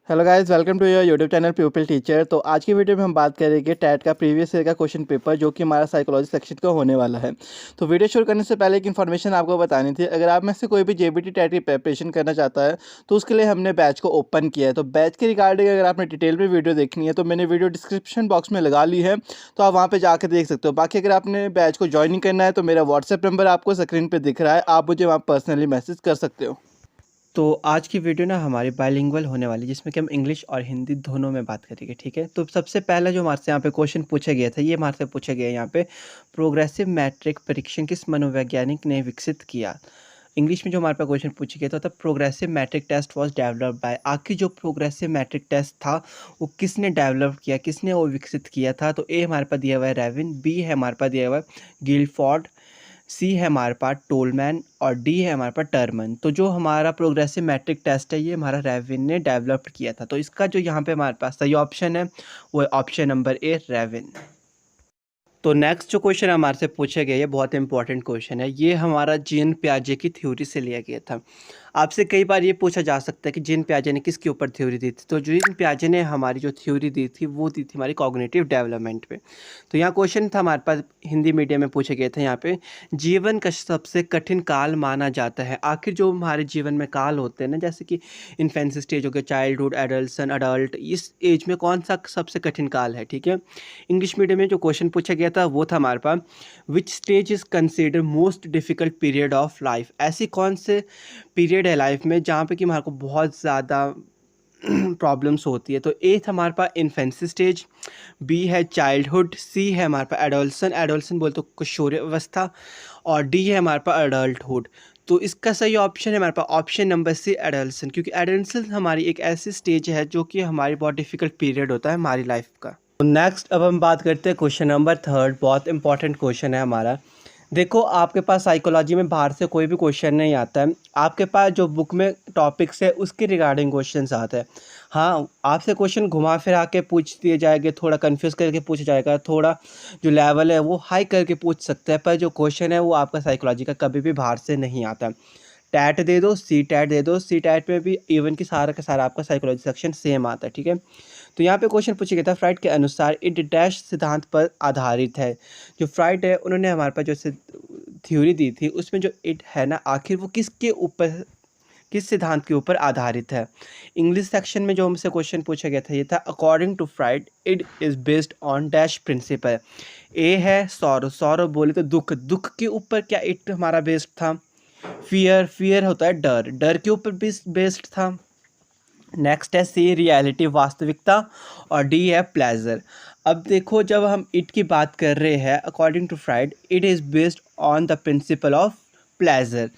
Hello guys, welcome to your YouTube channel people teacher. तो आज की वीडियो में हम बात करेंगे टैट का प्रीवियस ईयर का क्वेश्चन पेपर, जो कि हमारा साइकोलॉजी सेक्शन का होने वाला है। तो वीडियो शुरू करने से पहले एक इन्फॉर्मेशन आपको बतानी थी। अगर आप में से कोई भी जेबीटी टैट की प्रिपरेशन करना चाहता है तो उसके लिए हमने बैच को ओपन किया है। तो बैच के रिगार्डिंग अगर आपने डिटेल में वीडियो देखनी है तो मैंने वीडियो डिस्क्रिप्शन बॉक्स में लगा ली है, तो आप वहाँ पर जाकर देख सकते हो। बाकी अगर आपने बैच को ज्वाइनिंग करना है तो मेरा व्हाट्सएप नंबर आपको स्क्रीन पर दिख रहा है, आप मुझे वहाँ पर्सनली मैसेज कर सकते हो। तो आज की वीडियो ना हमारी बाइलिंगुअल होने वाली है, जिसमें कि हम इंग्लिश और हिंदी दोनों में बात करेंगे, ठीक है। तो सबसे पहला जो हमारे से यहाँ पे क्वेश्चन पूछा गया था, ये हमारे से पूछा गया है यहाँ पे, प्रोग्रेसिव मैट्रिक परीक्षण किस मनोवैज्ञानिक ने विकसित किया। इंग्लिश में जो हमारे पास क्वेश्चन पूछा गया था, progressive matric test was developed by. आखिर जो प्रोग्रेसिव मैट्रिक टेस्ट था वो किसने डेवलप किया, किसने वो विकसित किया था। तो ए हमारे पास दिया हुआ है रेविन, बी है हमारे पास दिया हुआ है गिलफोर्ड, सी है हमारे पास टोलमैन और डी है हमारे पास टर्मन। तो जो हमारा प्रोग्रेसिव मैट्रिक टेस्ट है ये हमारा रेविन ने डेवलप किया था। तो इसका जो यहाँ पे हमारे पास सही ऑप्शन है वो है ऑप्शन नंबर ए, रेविन। तो नेक्स्ट जो क्वेश्चन हमारे से पूछा गया, ये बहुत इंपॉर्टेंट क्वेश्चन है। ये हमारा जीन पियाजे की थ्योरी से लिया गया था। आपसे कई बार ये पूछा जा सकता है कि जीन पियाजे ने किसके ऊपर थ्योरी दी थी। तो जीन पियाजे ने हमारी जो थ्योरी दी थी वो दी थी हमारी कॉग्निटिव डेवलपमेंट पे। तो यहाँ क्वेश्चन था हमारे पास, हिंदी मीडियम में पूछा गया था। यहाँ पे जीवन का सबसे कठिन काल माना जाता है। आखिर जो हमारे जीवन में काल होते हैं ना, जैसे कि इन्फेंसी स्टेज हो गया, चाइल्डहुड, एडल्सन, अडल्ट, इस एज में कौन सा सबसे कठिन काल है, ठीक है। इंग्लिश मीडियम में जो क्वेश्चन पूछा गया था वो था हमारे पास, which stage is consider most difficult period of life. ऐसी कौन से पीरियड है लाइफ में जहाँ पे कि हमारे को बहुत ज़्यादा प्रॉब्लम्स होती है। तो ए था हमारे पास इन्फेंसी स्टेज, बी है चाइल्डहुड, सी है हमारे पास एडोल्सन, एडोल्सन बोल तो किशोरी अवस्था, और डी है हमारे पास अडल्टहुड। तो इसका सही ऑप्शन है हमारे पास ऑप्शन नंबर सी, एडोल्सन। क्योंकि एडोल्सन हमारी एक ऐसी स्टेज है जो कि हमारी बहुत डिफ़िकल्ट पीरियड होता है हमारी लाइफ का। तो नेक्स्ट अब हम बात करते हैं क्वेश्चन नंबर थर्ड। बहुत इंपॉर्टेंट क्वेश्चन है हमारा। देखो, आपके पास साइकोलॉजी में बाहर से कोई भी क्वेश्चन नहीं आता है, आपके पास जो बुक में टॉपिक्स है उसके रिगार्डिंग क्वेश्चंस आते हैं। हाँ, आपसे क्वेश्चन घुमा फिरा के पूछ दिए जाएंगे, थोड़ा कंफ्यूज करके पूछा जाएगा, थोड़ा जो लेवल है वो हाई करके पूछ सकते हैं, पर जो क्वेश्चन है वो आपका साइकोलॉजी का कभी भी बाहर से नहीं आता। टैट दे दो, सी टैट दे दो, सी टैट में भी इवन कि सारा का सारा आपका साइकोलॉजी सेक्शन सेम आता है, ठीक है। तो यहाँ पे क्वेश्चन पूछा गया था, फ्राइड के अनुसार इट डैश सिद्धांत पर आधारित है। जो फ्राइड है उन्होंने हमारे पास जो थ्योरी दी थी उसमें जो इट है ना, आखिर वो किसके ऊपर, किस सिद्धांत के ऊपर आधारित है। इंग्लिश सेक्शन में जो हमसे क्वेश्चन पूछा गया था ये था, according to Freud it is based on dash principle. A है सौरव, सौरव बोले तो दुख, दुख के ऊपर क्या इट हमारा बेस्ड था। फियर, फियर होता है डर, डर के ऊपर बेस्ड था। नेक्स्ट है सी, रियलिटी वास्तविकता, और डी है प्लेजर। अब देखो, जब हम इट की बात कर रहे हैं, according to Freud it is based on the principle of pleasure.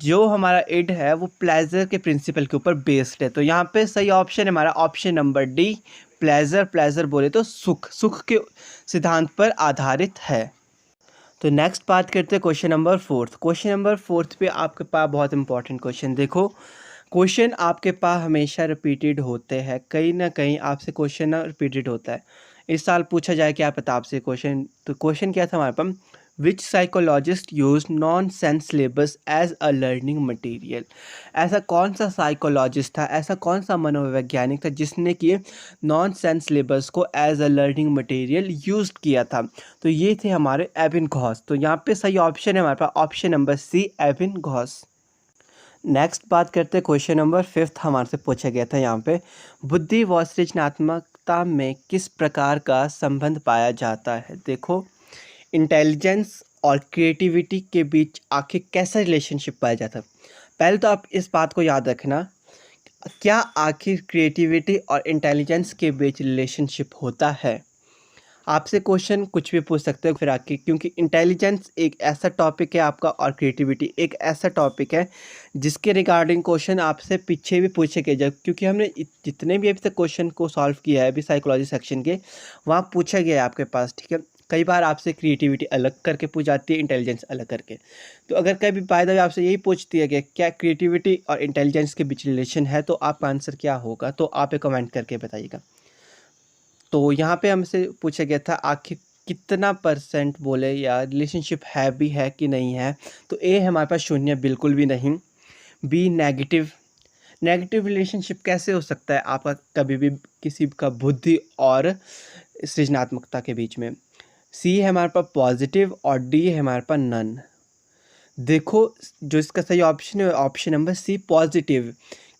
जो हमारा इट है वो प्लेजर के प्रिंसिपल के ऊपर बेस्ड है। तो यहाँ पे सही ऑप्शन है हमारा option number D, pleasure. Pleasure बोले तो सुख, सुख के सिद्धांत पर आधारित है। तो नेक्स्ट बात करते हैं question number fourth. Question number fourth पे आपके पास बहुत इंपॉर्टेंट क्वेश्चन। देखो, क्वेश्चन आपके पास हमेशा रिपीटेड होते हैं, कहीं ना कहीं आपसे क्वेश्चन ना रिपीटेड होता है। इस साल पूछा जाए क्या पता आपसे क्वेश्चन। तो क्वेश्चन क्या था हमारे पास, which psychologist use nonsense syllables as a learning material. ऐसा कौन सा साइकोलॉजिस्ट था, ऐसा कौन सा मनोवैज्ञानिक था जिसने कि नॉन सेंस सिलेबस को as a learning material use किया था। तो ये थे हमारे एबिन घोष। तो यहाँ पे सही ऑप्शन है हमारे पास option number C, Ebbinghaus. Next बात करते हैं क्वेश्चन नंबर फिफ्थ। हमारे से पूछा गया था यहाँ पे, बुद्धि व सृजनात्मकता में किस प्रकार का संबंध पाया जाता है। देखो, इंटेलिजेंस और क्रिएटिविटी के बीच आखिर कैसा रिलेशनशिप पाया जाता है। पहले तो आप इस बात को याद रखना, क्या आखिर क्रिएटिविटी और इंटेलिजेंस के बीच रिलेशनशिप होता है। आपसे क्वेश्चन कुछ भी पूछ सकते हो फिर आके, क्योंकि इंटेलिजेंस एक ऐसा टॉपिक है आपका और क्रिएटिविटी एक ऐसा टॉपिक है जिसके रिगार्डिंग क्वेश्चन आपसे पीछे भी पूछे गए। जब क्योंकि हमने जितने भी अभी तक क्वेश्चन को सॉल्व किया है अभी साइकोलॉजी सेक्शन के, वहाँ पूछा गया है आपके पास, ठीक है। कई बार आपसे क्रिएटिविटी अलग करके पूछ जाती है, इंटेलिजेंस अलग करके। तो अगर कभी बाय द वे आपसे यही पूछ दिया गया क्या क्रिएटिविटी और इंटेलिजेंस के बीच रिलेशन है, तो आपका आंसर क्या होगा, तो आप कमेंट करके बताइएगा। तो यहाँ पे हमसे पूछा गया था आखिर कितना परसेंट बोले या रिलेशनशिप है भी है कि नहीं है। तो ए हमारे पास शून्य, बिल्कुल भी नहीं। बी नेगेटिव, नेगेटिव रिलेशनशिप कैसे हो सकता है आपका कभी भी किसी का बुद्धि और सृजनात्मकता के बीच में? सी है हमारे पास पॉजिटिव और डी है हमारे पास नन। देखो, जो इसका सही ऑप्शन है ऑप्शन नंबर सी पॉजिटिव,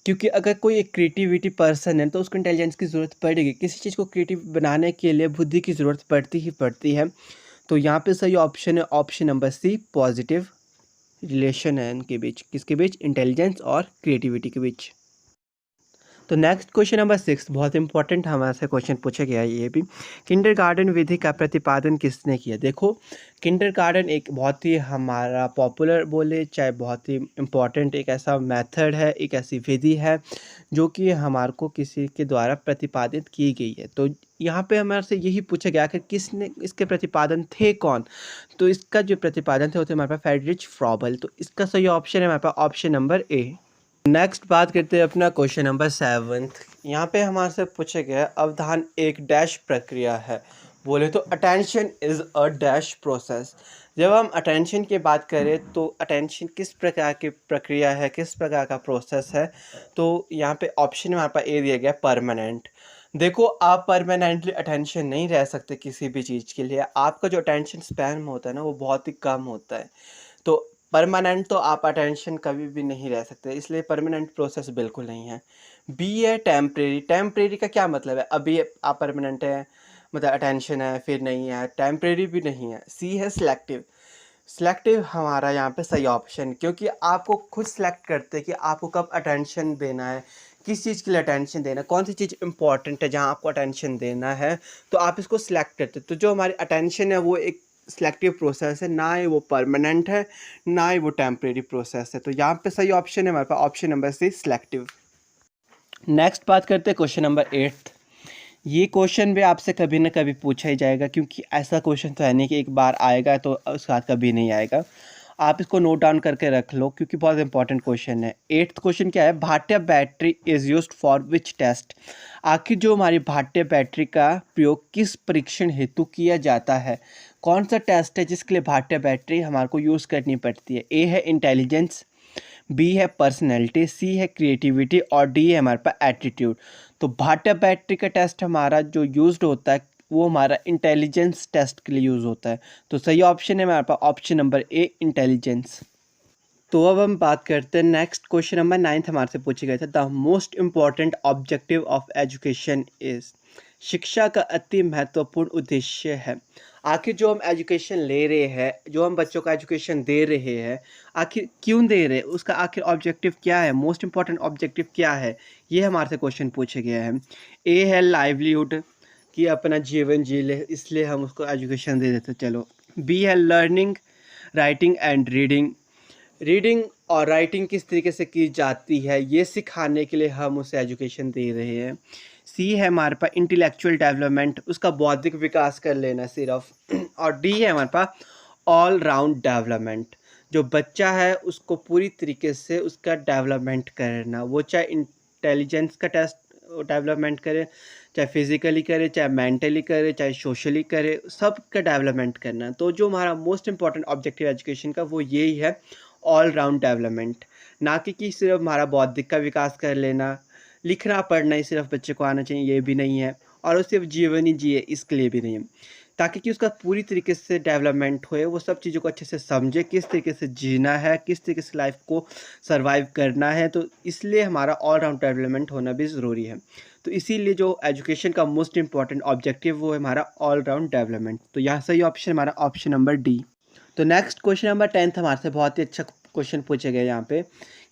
क्योंकि अगर कोई एक क्रिएटिविटी पर्सन है तो उसको इंटेलिजेंस की ज़रूरत पड़ेगी। किसी चीज़ को क्रिएटिव बनाने के लिए बुद्धि की ज़रूरत पड़ती ही पड़ती है। तो यहाँ पे सही ऑप्शन है option number C positive relation है इनके बीच। किसके बीच? इंटेलिजेंस और क्रिएटिविटी के बीच। तो नेक्स्ट क्वेश्चन नंबर 6 बहुत इंपॉर्टेंट हमारे से क्वेश्चन पूछा गया है ये भी। किंडरगार्टन विधि का प्रतिपादन किसने किया? देखो, किंडरगार्टन एक बहुत ही हमारा पॉपुलर बोले चाहे बहुत ही इम्पॉर्टेंट एक ऐसा मेथड है, एक ऐसी विधि है जो कि हमारे को किसी के द्वारा प्रतिपादित की गई है। तो यहाँ पे हमारे से यही पूछा गया कि किसने इसके प्रतिपादन थे कौन? तो इसका जो प्रतिपादन थे वो थे हमारे पास फ्रेडरिच फ्रॉबल। तो इसका सही ऑप्शन है हमारे पास ऑप्शन नंबर ए। नेक्स्ट बात करते हैं अपना क्वेश्चन नंबर 7। यहाँ पे हमारे से पूछा गया है अवधान एक डैश प्रक्रिया है। बोले तो attention is a dash process. जब हम अटेंशन की बात करें तो अटेंशन किस प्रकार की प्रक्रिया है, किस प्रकार का प्रोसेस है? तो यहाँ पे ऑप्शन हमारे पास ए दिया गया परमानेंट। देखो, आप परमानेंटली अटेंशन नहीं रह सकते किसी भी चीज़ के लिए। आपका जो अटेंशन स्पैन होता है ना वो बहुत ही कम होता है। तो परमानेंट तो आप अटेंशन कभी भी नहीं रह सकते, इसलिए परमानेंट प्रोसेस बिल्कुल नहीं है। बी है टेम्परेरी। टेम्परेरी का क्या मतलब है? अभी आप परमानेंट है मतलब अटेंशन है, फिर नहीं है, टेम्परेरी भी नहीं है। सी है सिलेक्टिव। सिलेक्टिव हमारा यहाँ पे सही ऑप्शन, क्योंकि आपको खुद सेलेक्ट करते हैं कि आपको कब अटेंशन देना है, किस चीज़ के लिए अटेंशन देना है, कौन सी चीज़ इंपॉर्टेंट है जहाँ आपको अटेंशन देना है, तो आप इसको सिलेक्ट करते हैं। तो जो हमारी अटेंशन है वो एक सिलेक्टिव प्रोसेस है, ना ही वो परमानेंट है, ना ही वो टेम्परेरी प्रोसेस है। तो यहाँ पे सही ऑप्शन है हमारे पास option number C selective. Next बात करते हैं क्वेश्चन नंबर 8। ये क्वेश्चन भी आपसे कभी ना कभी पूछा ही जाएगा, क्योंकि ऐसा क्वेश्चन तो है नहीं कि एक बार आएगा तो उसके बाद कभी नहीं आएगा। आप इसको नोट डाउन करके रख लो क्योंकि बहुत इंपॉर्टेंट क्वेश्चन है। 8th क्वेश्चन क्या है? Bhatia battery is used for which test? आखिर जो हमारी भाट्य बैटरी का प्रयोग किस परीक्षण हेतु किया जाता है? कौन सा टेस्ट है जिसके लिए भाट्य बैटरी हमारे को यूज़ करनी पड़ती है? ए है इंटेलिजेंस, बी है पर्सनैलिटी, सी है क्रिएटिविटी और डी है हमारे पास एटीट्यूड। तो भाट्य बैटरी का टेस्ट हमारा जो यूज्ड होता है वो हमारा इंटेलिजेंस टेस्ट के लिए यूज़ होता है। तो सही ऑप्शन है हमारे पास ऑप्शन नंबर ए इंटेलिजेंस। तो अब हम बात करते हैं नेक्स्ट क्वेश्चन नंबर 9 हमारे से पूछे गए थे। The most important objective of education is? शिक्षा का अति महत्वपूर्ण उद्देश्य है। आखिर जो हम एजुकेशन ले रहे हैं, जो हम बच्चों का एजुकेशन दे रहे हैं, आखिर क्यों दे रहे हैं, उसका आखिर ऑब्जेक्टिव क्या है, मोस्ट इम्पॉर्टेंट ऑब्जेक्टिव क्या है, ये हमारे से क्वेश्चन पूछे गया है। ए है लाइवलीहुड, कि अपना जीवन जी ले इसलिए हम उसको एजुकेशन दे देते चलो। बी है learning, writing and reading. Reading और राइटिंग किस तरीके से की जाती है ये सिखाने के लिए हम उसे एजुकेशन दे रहे हैं। सी है हमारे पास इंटेलेक्चुअल डेवलपमेंट, उसका बौद्धिक विकास कर लेना सिर्फ। और डी है हमारे पास ऑल राउंड डेवलपमेंट, जो बच्चा है उसको पूरी तरीके से उसका डेवलपमेंट करना, वो चाहे इंटेलिजेंस का टेस्ट डेवलपमेंट करे, चाहे फिजिकली करे, चाहे मेंटली करे, चाहे सोशली करे, सब का डेवलपमेंट करना। तो जो हमारा मोस्ट इंपॉर्टेंट ऑब्जेक्टिव एजुकेशन का वो यही है, ऑल राउंड डेवलपमेंट। ना कि सिर्फ हमारा बौद्धिक का विकास कर लेना, लिखना पढ़ना ही सिर्फ बच्चे को आना चाहिए ये भी नहीं है, और वो सिर्फ जीवन ही जिए इसके लिए भी नहीं है। ताकि कि उसका पूरी तरीके से डेवलपमेंट होए, वो सब चीज़ों को अच्छे से समझे, किस तरीके से जीना है, किस तरीके से लाइफ को सर्वाइव करना है। तो इसलिए हमारा ऑल राउंड डेवलपमेंट होना भी ज़रूरी है। तो इसीलिए जो एजुकेशन का मोस्ट इंपॉर्टेंट ऑब्जेक्टिव वो है हमारा ऑल राउंड डेवलपमेंट। तो यहाँ सही ऑप्शन हमारा ऑप्शन नंबर डी। तो नेक्स्ट क्वेश्चन नंबर 10 हमारे से बहुत ही अच्छा क्वेश्चन पूछे गए यहाँ पे,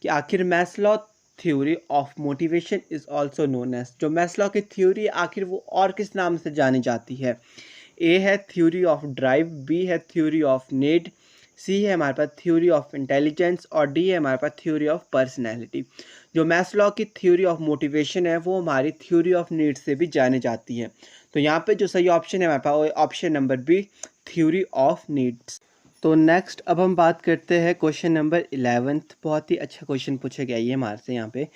कि आखिर Maslow theory of motivation is also known as? जो मैस्लो की थ्योरी आखिर वो और किस नाम से जानी जाती है? ए है थ्योरी ऑफ ड्राइव, बी है थ्योरी ऑफ नीड, सी है हमारे पास थ्योरी ऑफ इंटेलिजेंस और डी है हमारे पास थ्योरी ऑफ पर्सनैलिटी। जो मैस्लो की थ्योरी ऑफ मोटिवेशन है वो हमारी थ्योरी ऑफ नीड से भी जानी जाती है। तो यहाँ पे जो सही ऑप्शन है हमारे पास option number B theory of needs. तो नेक्स्ट अब हम बात करते हैं क्वेश्चन नंबर 11। बहुत ही अच्छा क्वेश्चन पूछा गया ये हमारे से यहाँ पे।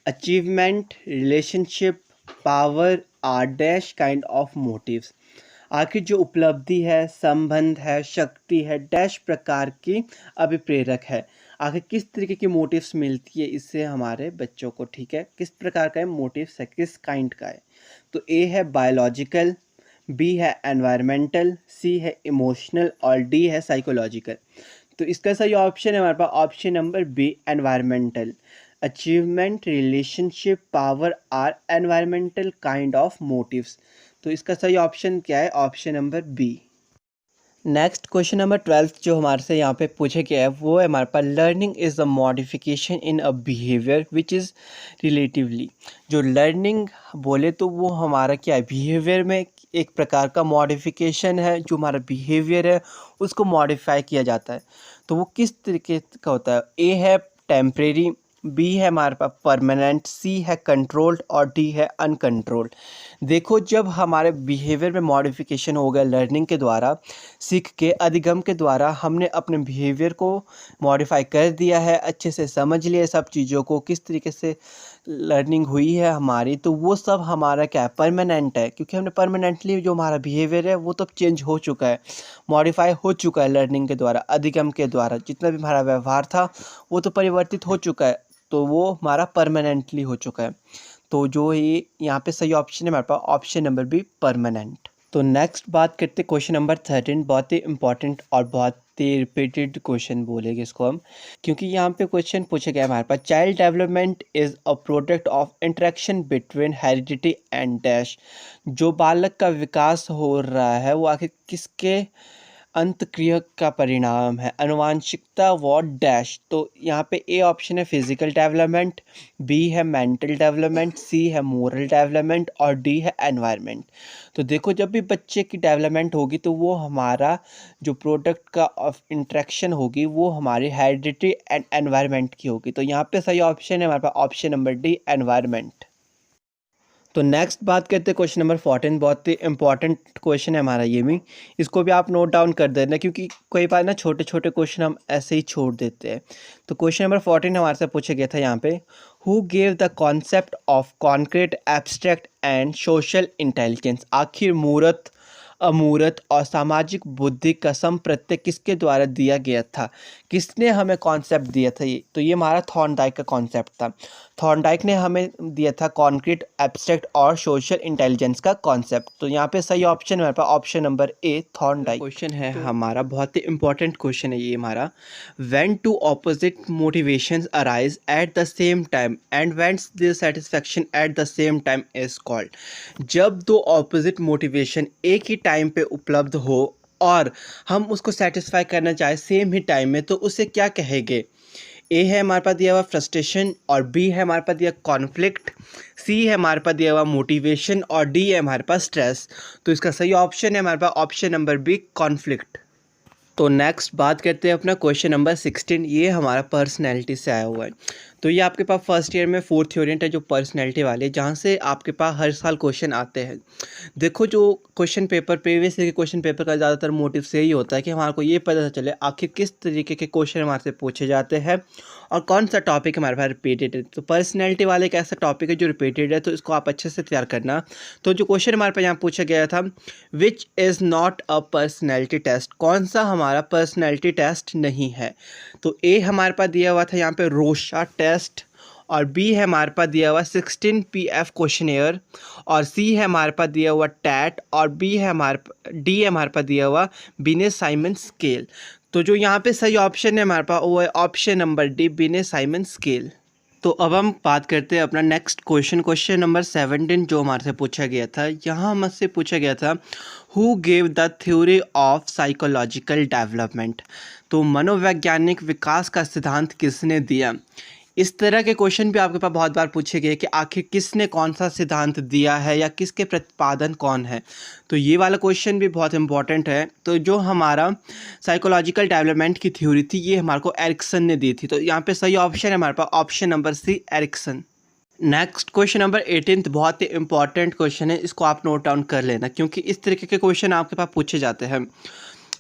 Achievement, relationship, power are dash kind of motives? आखिर जो उपलब्धि है, संबंध है, शक्ति है, डैश प्रकार की अभिप्रेरक है? आखिर किस तरीके की मोटिव्स मिलती है इससे हमारे बच्चों को, ठीक है, किस प्रकार का है मोटिव्स है, किस काइंड का है। तो ए है बायोलॉजिकल, बी है एनवायरमेंटल, सी है इमोशनल और डी है साइकोलॉजिकल। तो इसका सही ऑप्शन है हमारे पास option number B, environmental. Achievement, relationship, power are environmental kind of motives. तो इसका सही ऑप्शन क्या है, option number B. Next question number 12 जो हमारे से यहाँ पे पूछे गया है वो है हमारे पास, learning is the modification in a behaviour which is relatively. जो लर्निंग बोले तो वो हमारा क्या है, बिहेवियर में एक प्रकार का मॉडिफिकेशन है। जो हमारा बिहेवियर है उसको मॉडिफाई किया जाता है। तो वो किस तरीके का होता है, ए है टेम्परेरी, बी है हमारे पास परमानेंट, सी है कंट्रोल्ड और डी है अनकंट्रोल्ड। देखो जब हमारे बिहेवियर में मॉडिफिकेशन हो गया लर्निंग के द्वारा, सीख के अधिगम के द्वारा हमने अपने बिहेवियर को मॉडिफाई कर दिया है, अच्छे से समझ लिया सब चीज़ों को, किस तरीके से लर्निंग हुई है हमारी, तो वो सब हमारा क्या है, परमानेंट है। क्योंकि हमने परमानेंटली जो हमारा बिहेवियर है वो तो चेंज हो चुका है, मॉडिफाई हो चुका है लर्निंग के द्वारा, अधिगम के द्वारा। जितना भी हमारा व्यवहार था वो तो परिवर्तित हो चुका है, तो वो हमारा परमानेंटली हो चुका है। तो जो ये यहाँ पे सही ऑप्शन है हमारे पास ऑप्शन नंबर बी, परमानेंट। तो नेक्स्ट बात करते क्वेश्चन नंबर 13, बहुत ही इंपॉर्टेंट और बहुत ही रिपीटेड क्वेश्चन बोलेंगे इसको हम, क्योंकि यहाँ पे क्वेश्चन पूछा गया हमारे पास, child development is a product of interaction between heredity and dash. जो बालक का विकास हो रहा है वो आखिर किसके अंतक्रिया का परिणाम है, अनुवांशिकता व डैश। तो यहाँ पे ए ऑप्शन है फिजिकल डेवलपमेंट, बी है मेंटल डेवलपमेंट, सी है मोरल डेवलपमेंट और डी है एनवायरनमेंट। तो देखो जब भी बच्चे की डेवलपमेंट होगी तो वो हमारा जो प्रोडक्ट का ऑफ इंट्रैक्शन होगी वो हमारी हेरिडिटी एंड एनवायरनमेंट की होगी। तो यहाँ पे सही ऑप्शन है हमारे पास ऑप्शन नंबर डी, एनवायरनमेंट। तो नेक्स्ट बात करते हैं क्वेश्चन नंबर 14, बहुत ही इंपॉर्टेंट क्वेश्चन है हमारा ये भी, इसको भी आप नोट डाउन कर देना, क्योंकि कई बार ना छोटे छोटे क्वेश्चन हम ऐसे ही छोड़ देते हैं। तो क्वेश्चन नंबर 14 हमारे से पूछा गया था यहाँ पे, who gave the concept of concrete, abstract and social intelligence. आखिर मूर्त, अमूर्त और सामाजिक बुद्धि का संप्रत्यय किसके द्वारा दिया गया था, किसने हमें कॉन्सेप्ट दिया था ये, तो ये हमारा थॉर्नडाइक का कॉन्सेप्ट था। थॉर्नडाइक ने हमें दिया था कॉन्क्रीट, एब्स्ट्रैक्ट और सोशल इंटेलिजेंस का कॉन्सेप्ट। तो यहाँ पे सही ऑप्शन हमारे पास option number A, Thorndike. Question है हमारा, बहुत ही इंपॉर्टेंट क्वेश्चन है ये हमारा, when two opposite motivations arise at the same time and when their satisfaction at the same time is called. जब दो ऑपोजिट मोटिवेशन एक ही टाइम पे उपलब्ध हो और हम उसको सेटिस्फाई करना चाहे सेम ही टाइम में, तो उसे क्या कहेंगे। ए है हमारे पास दिया हुआ फ्रस्ट्रेशन और बी है हमारे पास दिया कॉन्फ्लिक्ट, सी है हमारे पास दिया हुआ मोटिवेशन और डी है हमारे पास स्ट्रेस। तो इसका सही ऑप्शन है हमारे पास ऑप्शन नंबर बी, कॉन्फ्लिक्ट। तो नेक्स्ट बात करते हैं अपना क्वेश्चन नंबर 16, ये हमारा पर्सनैलिटी से आया हुआ है। तो ये आपके पास फर्स्ट ईयर में 4th यूनिट है जो पर्सनैलिटी वाले, जहाँ से आपके पास हर साल क्वेश्चन आते हैं। देखो जो क्वेश्चन पेपर, प्रीवियस ईयर के क्वेश्चन पेपर का ज़्यादातर मोटिव से यही होता है कि हमारे को ये पता चले आखिर किस तरीके के क्वेश्चन हमारे से पूछे जाते हैं और कौन सा टॉपिक हमारे पास रिपीटेड है। तो पर्सनैलिटी वाले एक ऐसा टॉपिक है जो रिपीटेड है, तो इसको आप अच्छे से तैयार करना। तो जो क्वेश्चन हमारे पास यहाँ पूछा गया था, which is not a personality test, कौन सा हमारा पर्सनैलिटी टेस्ट नहीं है। तो ए हमारे पास दिया हुआ था यहाँ पे रोशा टेस्ट, और बी है हमारे पास दिया हुआ 16 PF क्वेश्चनेयर, और सी है हमारे पास दिया हुआ टैट, और डी है हमारे पास दिया हुआ बिनेस साइमन स्केल। तो जो यहाँ पे सही ऑप्शन है हमारे पास वो है option number D, Binet's Simon scale. तो अब हम बात करते हैं अपना नेक्स्ट क्वेश्चन, क्वेश्चन नंबर 17 जो हमारे से पूछा गया था। यहाँ हमसे पूछा गया था, who gave the theory of psychological development. तो मनोवैज्ञानिक विकास का सिद्धांत किसने दिया। इस तरह के क्वेश्चन भी आपके पास बहुत बार पूछे गए कि आखिर किसने कौन सा सिद्धांत दिया है या किसके प्रतिपादन कौन है। तो ये वाला क्वेश्चन भी बहुत इंपॉर्टेंट है। तो जो हमारा साइकोलॉजिकल डेवलपमेंट की थ्योरी थी ये हमारे को एरिक्सन ने दी थी। तो यहाँ पे सही ऑप्शन है हमारे पास option number C, Erikson. Next question number 18 बहुत ही इंपॉर्टेंट क्वेश्चन है, इसको आप नोट डाउन कर लेना, क्योंकि इस तरीके के क्वेश्चन आपके पास पूछे जाते हैं।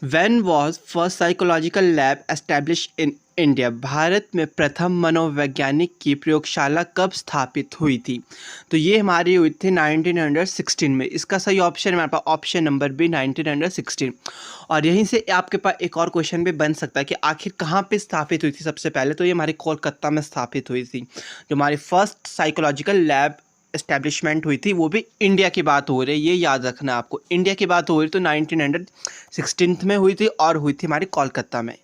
When was first psychological lab establish in India? Bharat में प्रथम मनोवैज्ञानिक की प्रयोगशाला कब स्थापित हुई थी? तो ये हमारी हुई थी 1916 में। इसका सही ऑप्शन हमारे पास ऑप्शन नंबर बी 1916। और यहीं से आपके पास एक और क्वेश्चन भी बन सकता है कि आखिर कहाँ पे स्थापित हुई थी सबसे पहले? तो ये हमारी कोलकाता में स्थापित हुई थी। जो हमारी फर्स्ट साइकोलॉजिकल लैब एस्टेब्लिशमेंट हुई थी वो भी इंडिया की बात हो रही है, ये याद रखना आपको। इंडिया की बात हो रही तो 1916 में हुई थी और हुई थी हमारी कोलकाता में।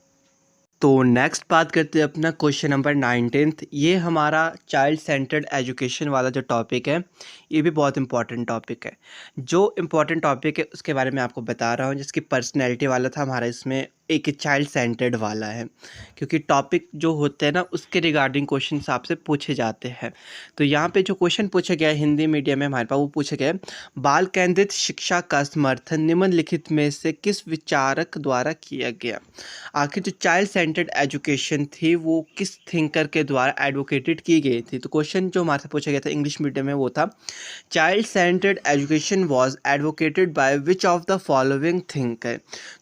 तो नेक्स्ट बात करते हैं अपना क्वेश्चन नंबर 19th। ये हमारा चाइल्ड सेंटर्ड एजुकेशन वाला जो टॉपिक है ये भी बहुत इंपॉर्टेंट टॉपिक है। जो इम्पॉर्टेंट टॉपिक है उसके बारे में आपको बता रहा हूँ, जिसकी पर्सनैलिटी वाला था हमारा, इसमें एक चाइल्ड सेंटर्ड वाला है, क्योंकि टॉपिक जो होते हैं ना उसके रिगार्डिंग क्वेश्चन आपसे पूछे जाते हैं। तो यहाँ पे जो क्वेश्चन पूछा गया है हिंदी मीडियम में हमारे पास, वो पूछा गया है बाल केंद्रित शिक्षा का समर्थन निम्नलिखित में से किस विचारक द्वारा किया गया? आखिर जो चाइल्ड सेंटर्ड एजुकेशन थी वो किस थिंकर के द्वारा एडवोकेटेड की गई थी? तो क्वेश्चन जो हमारे से पूछा गया था इंग्लिश मीडियम में वो था child centred education was advocated by which of the following thinker?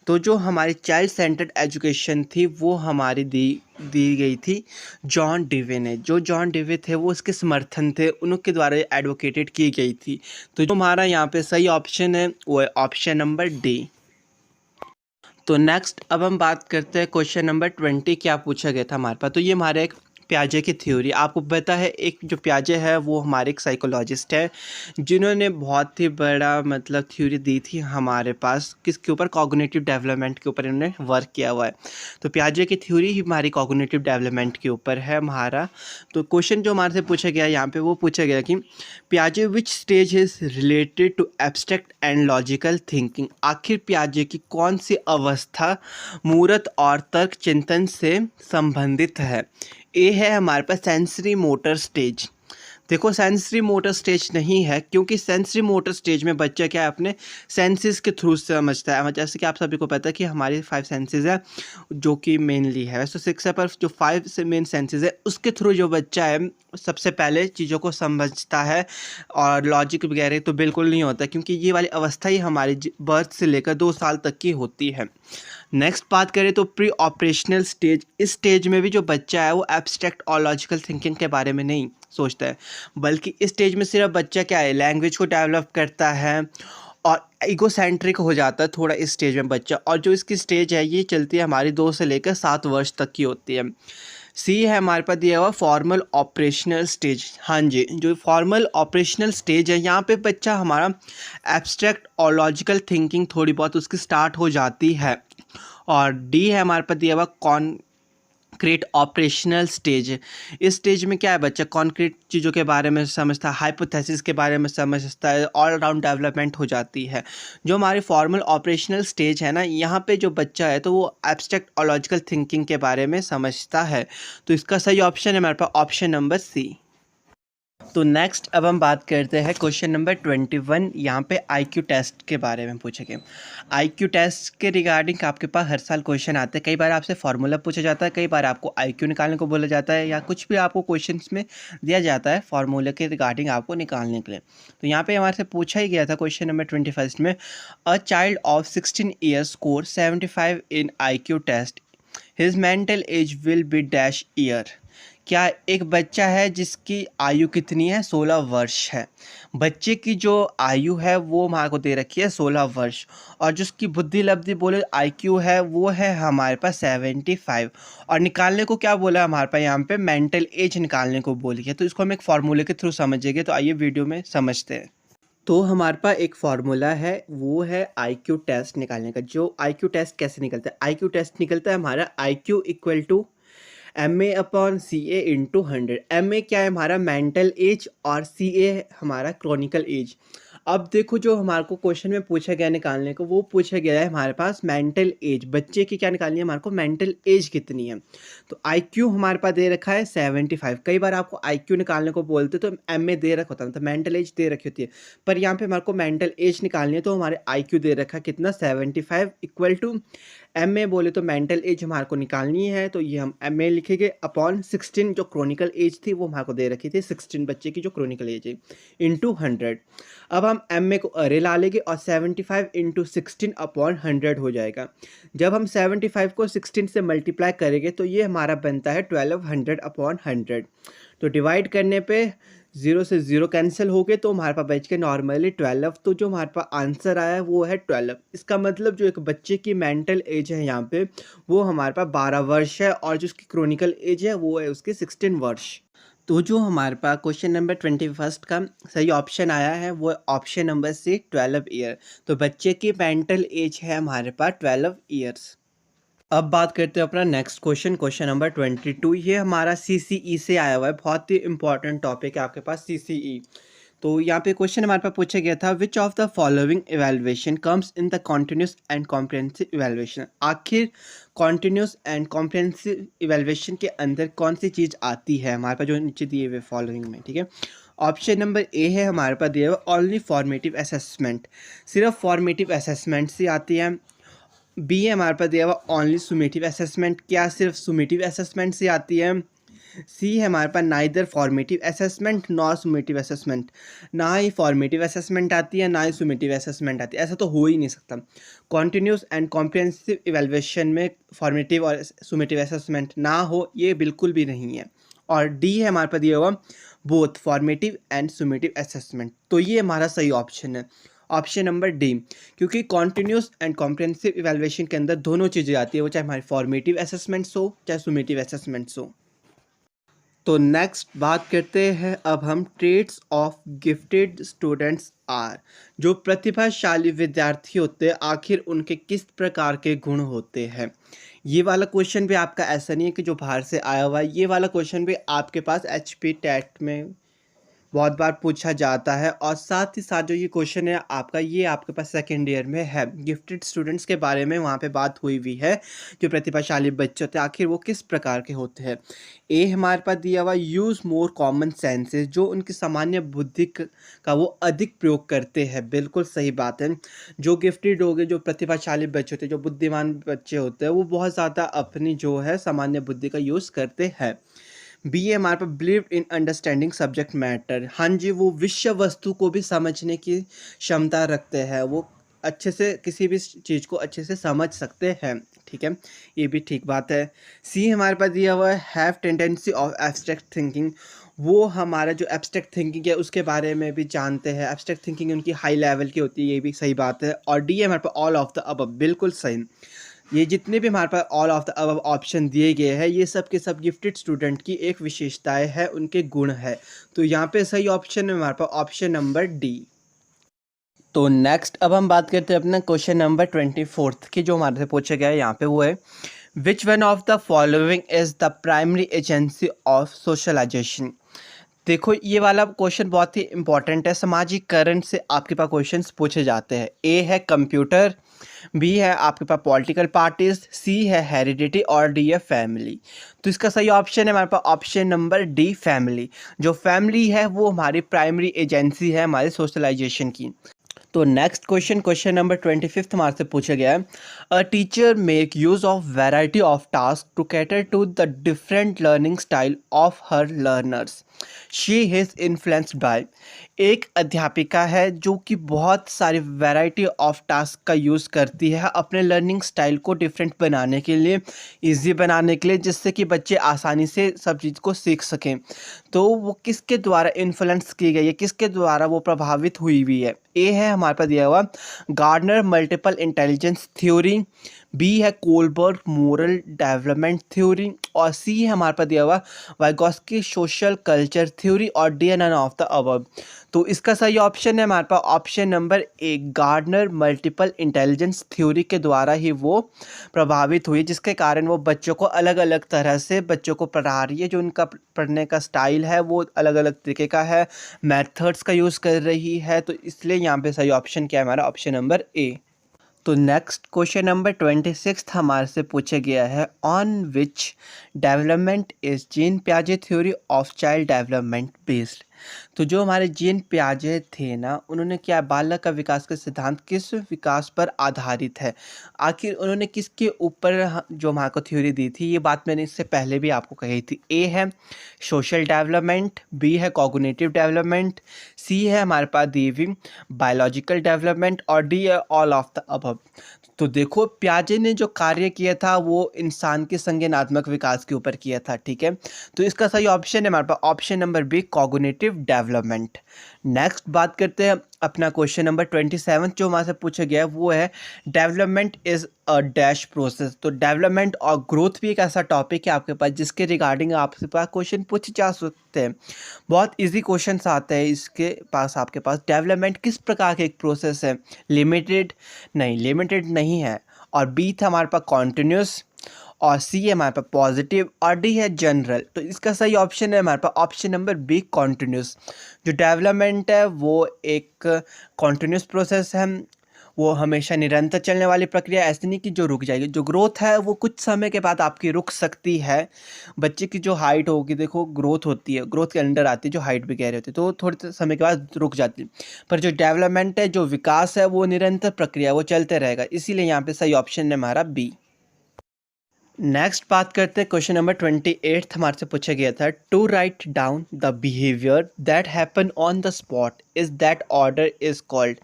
तो जो हमारी चाइल्ड सेंटर्ड एजुकेशन थी वो हमारी दी गई थी जॉन डिवे ने। जो जॉन डिवे थे वो इसके समर्थन थे, उनके द्वारा एडवोकेटेड की गई थी। तो जो हमारा यहाँ पे सही ऑप्शन है वो है ऑप्शन नंबर डी। तो नेक्स्ट अब हम बात करते हैं क्वेश्चन नंबर 20 क्या पूछा गया था हमारे पास। तो ये हमारे एक पियाजे की थ्योरी, आपको पता है एक जो पियाजे है वो हमारे एक साइकोलॉजिस्ट है जिन्होंने बहुत ही बड़ा मतलब थ्योरी दी थी हमारे पास, किसके ऊपर? कॉग्निटिव डेवलपमेंट के ऊपर इन्होंने वर्क किया हुआ है। तो पियाजे की थ्योरी ही हमारी कॉग्निटिव डेवलपमेंट के ऊपर है हमारा। तो क्वेश्चन जो हमारे से पूछा गया यहाँ पे वो पूछा गया कि पियाजे which stage is related to abstract and logical thinking? आखिर पियाजे की कौन सी अवस्था मूर्त और तर्क चिंतन से संबंधित है? ए है हमारे पास सेंसरी मोटर स्टेज। देखो सेंसरी मोटर स्टेज नहीं है, क्योंकि सेंसरी मोटर स्टेज में बच्चा क्या है अपने सेंसेस के थ्रू समझता है। जैसे कि आप सभी को पता है कि हमारी 5 सेंसेस है जो कि मेनली है, वैसे 6 है पर जो 5 से मेन सेंसेस है उसके थ्रू जो बच्चा है सबसे पहले चीज़ों को समझता है। और लॉजिक वगैरह तो बिल्कुल नहीं होता, क्योंकि ये वाली अवस्था ही हमारी बर्थ से लेकर 2 साल तक की होती है। नेक्स्ट बात करें तो प्री ऑपरेशनल स्टेज। इस स्टेज में भी जो बच्चा है वो एब्स्ट्रैक्ट और लॉजिकल थिंकिंग के बारे में नहीं सोचता है, बल्कि इस स्टेज में सिर्फ बच्चा क्या है लैंग्वेज को डेवलप करता है और ईगोसेंट्रिक हो जाता है थोड़ा इस स्टेज में बच्चा। और जो इसकी स्टेज है ये चलती है हमारी 2 से लेकर 7 वर्ष तक की होती है। सी है हमारे पास दिया हुआ फॉर्मल ऑपरेशनल स्टेज। हाँ जी, जो फॉर्मल ऑपरेशनल स्टेज है यहाँ पे बच्चा हमारा एब्स्ट्रैक्ट और लॉजिकल थिंकिंग थोड़ी बहुत उसकी स्टार्ट हो जाती है। और डी है हमारे पास दिया हुआ कॉन्क्रीट ऑपरेशनल स्टेज। इस स्टेज में क्या है बच्चा कॉन्क्रीट चीज़ों के बारे में समझता है, हाइपोथेसिस के बारे में समझता है, ऑल राउंड डेवलपमेंट हो जाती है। जो हमारी फॉर्मल ऑपरेशनल स्टेज है ना, यहाँ पे जो बच्चा है तो वो एब्स्ट्रैक्ट और लॉजिकल थिंकिंग के बारे में समझता है। तो इसका सही ऑप्शन है हमारे पास ऑप्शन नंबर सी। तो नेक्स्ट अब हम बात करते हैं क्वेश्चन नंबर 21। यहाँ पे आईक्यू टेस्ट के बारे में पूछे गए। आईक्यू टेस्ट के रिगार्डिंग आपके पास हर साल क्वेश्चन आते हैं। कई बार आपसे फार्मूला पूछा जाता है, कई बार आपको आईक्यू निकालने को बोला जाता है, या कुछ भी आपको क्वेश्चंस में दिया जाता है फार्मूला के रिगार्डिंग आपको निकालने के लिए। तो यहाँ पे हमारे से पूछा ही गया था क्वेश्चन नंबर 21 में, a child of 16 years score 75 in IQ test, his mental age will be dash year. क्या एक बच्चा है जिसकी आयु कितनी है? 16 वर्ष है। बच्चे की जो आयु है वो हमारे को दे रखी है 16 वर्ष, और जिसकी बुद्धि लब्धि बोले आईक्यू है वो है हमारे पास 75। और निकालने को क्या बोला हमारे पास यहाँ पे मेंटल एज निकालने को बोली है। तो इसको हम एक फार्मूले के थ्रू समझेंगे। तो आइए वीडियो में समझते हैं। तो हमारे पास एक फार्मूला है, वो है आईक्यू टेस्ट निकालने का। जो आईक्यू टेस्ट कैसे निकलता है? आईक्यू टेस्ट निकलता है हमारा IQ equal to MA/CA into 100। MA क्या है हमारा मेंटल एज और CA हमारा क्रॉनिकल एज। अब देखो जो हमारे को क्वेश्चन में पूछा गया निकालने को, वो पूछा गया है हमारे पास मेंटल एज। बच्चे की क्या निकालनी है हमारे को? मेंटल एज कितनी है। तो IQ हमारे पास दे रखा है 75। कई बार आपको IQ निकालने को बोलते तो MA दे रखा होता है, मतलब मेंटल एज दे रखी होती है, पर यहाँ पे हमारे को मेंटल एज निकालनी है। तो हमारे IQ दे रखा है कितना? 75 इक्वल टू एम में बोले तो मेंटल एज हमारे को निकालनी है, तो ये हम एम में लिखेंगे अपॉन 16 जो क्रोनिकल एज थी वो हमारे को दे रखी थी 16 बच्चे की जो क्रोनिकल एज है इंटू 100। अब हम एम में को अरे ला लेंगे और 75 इंटू 16 अपॉन 100 हो जाएगा। जब हम 75 को 16 से मल्टीप्लाई करेंगे तो ये हमारा बनता है 1200 अपॉन 100। तो डिवाइड करने पे 0 से 0 कैंसिल हो गए तो हमारे पास बच के नॉर्मली 12। तो जो हमारे पास आंसर आया है वो है 12। इसका मतलब जो एक बच्चे की मेंटल एज है यहाँ पे वो हमारे पास 12 वर्ष है और जो उसकी क्रोनिकल एज है वो है उसकी 16 वर्ष। तो जो हमारे पास क्वेश्चन नंबर 21 का सही ऑप्शन आया है वो ऑप्शन नंबर सी 12 ईयर। तो बच्चे की मेंटल एज है हमारे पास 12 ईयर्स। अब बात करते हैं अपना नेक्स्ट क्वेश्चन, क्वेश्चन नंबर 22। ये हमारा CCE से आया हुआ है, बहुत ही इंपॉर्टेंट टॉपिक है आपके पास CCE। तो यहाँ पे क्वेश्चन हमारे पास पूछा गया था, which of the following evaluation comes in the continuous and comprehensive evaluation. आखिर कॉन्टिन्यूस एंड कॉम्प्रिहेंसिव इवेल्युएशन के अंदर कौन सी चीज़ आती है हमारे पास जो नीचे दिए हुए फॉलोइंग में, ठीक है। ऑप्शन नंबर ए है हमारे पास दिया हुआ ओनली फॉर्मेटिव असेसमेंट, सिर्फ फॉर्मेटिव असेसमेंट से आती है। बी है हमारे पास दिया हुआ ओनली सुमेटिव असेसमेंट, क्या सिर्फ सुमेटिव असेसमेंट से आती है। सी है हमारे पास neither formative assessment nor summative assessment, ना ही फॉर्मेटिव असेसमेंट आती है ना ही सुमेटिव असेसमेंट आती है, ऐसा तो हो ही नहीं सकता। कॉन्टिन्यूस एंड कॉम्प्रिहेंसिव इवैल्यूएशन में फॉर्मेटिव और सुमेटिव असेसमेंट ना हो ये बिल्कुल भी नहीं है। और डी है हमारे पास दिया हुआ बोथ फॉर्मेटिव एंड सुमेटिव असेसमेंट, तो ये हमारा सही ऑप्शन है, ऑप्शन नंबर डी। क्योंकि कॉन्टिन्यूस एंड कॉम्प्रिहेंसिव इवैल्यूएशन के अंदर दोनों चीज़ें आती है, वो चाहे हमारी फॉर्मेटिव असेसमेंट्स हो चाहे सुमेटिव असेसमेंट्स हो। तो नेक्स्ट बात करते हैं अब हम traits of gifted students are, जो प्रतिभाशाली विद्यार्थी होते हैं आखिर उनके किस प्रकार के गुण होते हैं। ये वाला क्वेश्चन भी आपका ऐसा नहीं है कि जो बाहर से आया हुआ है, ये वाला क्वेश्चन भी आपके पास HP टेट में बहुत बार पूछा जाता है। और साथ ही साथ जो ये क्वेश्चन है आपका, ये आपके पास सेकेंड ईयर में है, गिफ्टेड स्टूडेंट्स के बारे में वहाँ पे बात हुई हुई है, जो प्रतिभाशाली बच्चे होते हैं आखिर वो किस प्रकार के होते हैं। ए हमारे पास दिया हुआ यूज़ मोर कॉमन सेंसेस, जो उनकी सामान्य बुद्धि का वो अधिक प्रयोग करते हैं, बिल्कुल सही बात है। जो गिफ्टेड हो गए, जो प्रतिभाशाली बच्चे होते हैं, जो बुद्धिमान बच्चे होते हैं, वो बहुत ज़्यादा अपनी जो है सामान्य बुद्धि का यूज़ करते हैं। बी ए हमारे पास believe in understanding subject matter, हाँ जी वो विषय वस्तु को भी समझने की क्षमता रखते हैं, वो अच्छे से किसी भी चीज़ को अच्छे से समझ सकते हैं, ठीक है, ये भी ठीक बात है। सी हमारे पास दिया हुआ है have tendency of abstract thinking, वो हमारा जो एब्स्ट्रैक्ट थिंकिंग है उसके बारे में भी जानते हैं, एब्स्ट्रैक्ट थिंकिंग उनकी हाई लेवल की होती है, ये भी सही बात है। और डी हमारे पास ऑल ऑफ द अबव, बिल्कुल सही। ये जितने भी हमारे पास all of the above option दिए गए हैं ये सब के सब गिफ्टेड स्टूडेंट की एक विशेषताएं है, उनके गुण है। तो यहाँ पे सही ऑप्शन है हमारे पास ऑप्शन नंबर डी। तो नेक्स्ट अब हम बात करते हैं अपना क्वेश्चन नंबर 24 की, जो हमारे से पूछा गया है यहाँ पे वो है, which one of the following is the primary agency of socialization. देखो ये वाला क्वेश्चन बहुत ही इंपॉर्टेंट है, समाजीकरण से आपके पास क्वेश्चंस पूछे जाते हैं। ए है कंप्यूटर, बी है आपके पास पॉलिटिकल पार्टीज, सी है हेरिडिटी और डी है फैमिली। तो इसका सही ऑप्शन है हमारे पास ऑप्शन नंबर डी फैमिली। जो फैमिली है वो हमारी प्राइमरी एजेंसी है हमारे सोशलाइजेशन की। तो नेक्स्ट क्वेश्चन, क्वेश्चन नंबर 25 हमारे से पूछा गया है, a teacher make use of variety of task to cater to the different learning style of her learners, she is influenced by. एक अध्यापिका है जो कि बहुत सारी वैरायटी ऑफ टास्क का यूज़ करती है अपने लर्निंग स्टाइल को डिफरेंट बनाने के लिए, इजी बनाने के लिए, जिससे कि बच्चे आसानी से सब चीज़ को सीख सकें। तो वो किसके द्वारा इन्फ्लुएंस की गई है, किसके द्वारा वो प्रभावित हुई हुई है। ए है हमारे पास दिया हुआ Gardner multiple intelligence theory, B है कोलबर्ग मोरल डेवलपमेंट थ्योरी, और सी है हमारे पास दिया हुआ वाइगॉस्की सोशल कल्चर थ्योरी, और D none of the above. तो इसका सही ऑप्शन है हमारे पास option number A Gardner multiple intelligence theory के द्वारा ही वो प्रभावित हुई, जिसके कारण वो बच्चों को अलग अलग तरह से बच्चों को पढ़ा रही है, जो उनका पढ़ने का स्टाइल है वो अलग अलग तरीके का है, मेथड्स का यूज़ कर रही है। तो इसलिए यहाँ पे सही ऑप्शन क्या है हमारा ऑप्शन नंबर ए। तो नेक्स्ट क्वेश्चन नंबर 26 हमारे से पूछा गया है, on which development is Jean पियाजे theory of child development based. तो जो हमारे जीन पियाजे थे ना, उन्होंने क्या बालक का विकास का सिद्धांत किस विकास पर आधारित है? आखिर उन्होंने किसके ऊपर जो हमारे को थ्योरी दी थी, ये बात मैंने इससे पहले भी आपको कही थी। ए है सोशल डेवलपमेंट, बी है कॉग्निटिव डेवलपमेंट, सी है हमारे पास दी हुई बायोलॉजिकल डेवलपमेंट और डी है ऑल ऑफ द अबव। तो देखो पियाजे ने जो कार्य किया था वो इंसान के संज्ञानात्मक विकास के ऊपर किया था, ठीक है। तो इसका सही ऑप्शन है हमारे पास option number B cognitive development. Next बात करते हैं अपना क्वेश्चन नंबर 27 जो हमारे से पूछा गया है, वो है development is a dash process. तो डेवलपमेंट और ग्रोथ भी एक ऐसा टॉपिक है आपके पास जिसके रिगार्डिंग आपके पास क्वेश्चन पूछे जा सकते हैं। बहुत इजी क्वेश्चंस आते हैं इसके पास आपके पास। डेवलपमेंट किस प्रकार का एक प्रोसेस है? लिमिटेड नहीं है। और बी था हमारे पास कॉन्टिन्यूस, और सी है हमारे पास पॉजिटिव, और डी है जनरल। तो इसका सही ऑप्शन है हमारे पास ऑप्शन नंबर बी कॉन्टिन्यूस। जो डेवलपमेंट है वो एक कॉन्टिन्यूस प्रोसेस है, वो हमेशा निरंतर चलने वाली प्रक्रिया, ऐसी नहीं कि जो रुक जाएगी। जो ग्रोथ है वो कुछ समय के बाद आपकी रुक सकती है। बच्चे की जो हाइट होगी, देखो ग्रोथ होती है, ग्रोथ के अंडर आती है जो हाइट भी कह रही होती है, तो थोड़े समय के बाद रुक जाती है। पर जो डेवलपमेंट है, जो विकास है, वो निरंतर प्रक्रिया, वो चलते रहेगा। इसीलिए यहाँ पे सही ऑप्शन है हमारा बी। नेक्स्ट बात करते हैं क्वेश्चन नंबर 28 हमारे से पूछा गया था, to write down the behaviour that happen on the spot is that order is called.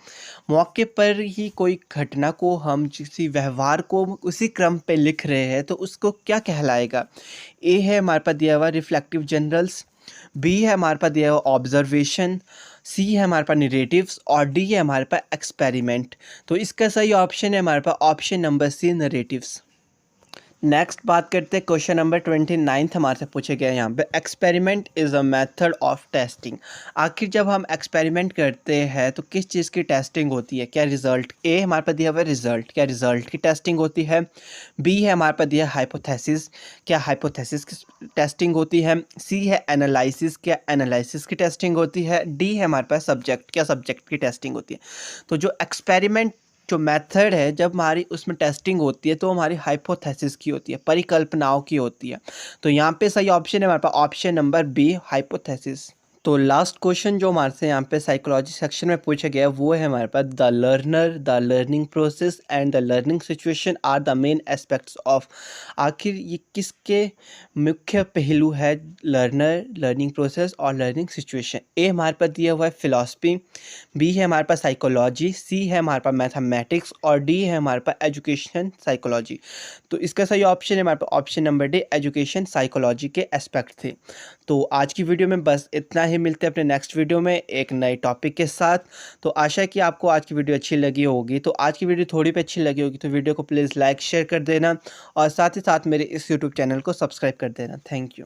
मौके पर ही कोई घटना को हम किसी व्यवहार को उसी क्रम पे लिख रहे हैं तो उसको क्या कहलाएगा? ए है हमारे पास दिया हुआ रिफ्लेक्टिव जनरल्स, बी है हमारे पास दिया हुआ ऑब्जर्वेशन, सी है हमारे पास नरेटिव्स, और डी है हमारे पास एक्सपेरिमेंट। तो इसका सही ऑप्शन है हमारे पास option number C narratives. Next बात करते हैं क्वेश्चन नंबर 29 हमारे से पूछे गए यहाँ पे, experiment is a method of testing. आखिर जब हम एक्सपेरिमेंट करते हैं तो किस चीज़ की टेस्टिंग होती है? क्या रिजल्ट, ए हमारे पास दिया हुआ रिजल्ट, क्या रिजल्ट की टेस्टिंग होती है? बी है हमारे पास दिया हाइपोथेसिस, क्या हाइपोथेसिस की टेस्टिंग होती है? सी है एनालिसिस, क्या एनालिसिस की टेस्टिंग होती है? डी है हमारे पास सब्जेक्ट, क्या सब्जेक्ट की टेस्टिंग होती है? तो जो एक्सपेरिमेंट जो मेथड है, जब हमारी उसमें टेस्टिंग होती है तो हमारी हाइपोथेसिस की होती है, परिकल्पनाओं की होती है। तो यहाँ पे सही ऑप्शन है हमारे पास ऑप्शन नंबर बी हाइपोथेसिस। तो लास्ट क्वेश्चन जो हमारे से यहाँ पे साइकोलॉजी सेक्शन में पूछा गया है वो है हमारे पास, the learner, the learning process and the learning situation are the main aspects of. आखिर ये किसके मुख्य पहलू है? लर्नर, लर्निंग प्रोसेस और लर्निंग सिचुएशन। ए हमारे पास दिया हुआ है फिलॉसफी, बी है हमारे पास साइकोलॉजी, सी है हमारे पास मैथमेटिक्स, और डी है हमारे पास एजुकेशन साइकोलॉजी। तो इसका सही ऑप्शन है हमारे पास option number D education psychology के एस्पेक्ट थे। तो आज की वीडियो में बस इतना ही, मिलते हैं अपने नेक्स्ट वीडियो में एक नए टॉपिक के साथ। तो आशा है कि आपको आज की वीडियो अच्छी लगी होगी। तो आज की वीडियो थोड़ी भी अच्छी लगी होगी तो वीडियो को प्लीज़ लाइक शेयर कर देना, और साथ ही साथ मेरे इस यूट्यूब चैनल को सब्सक्राइब कर देना। Thank you.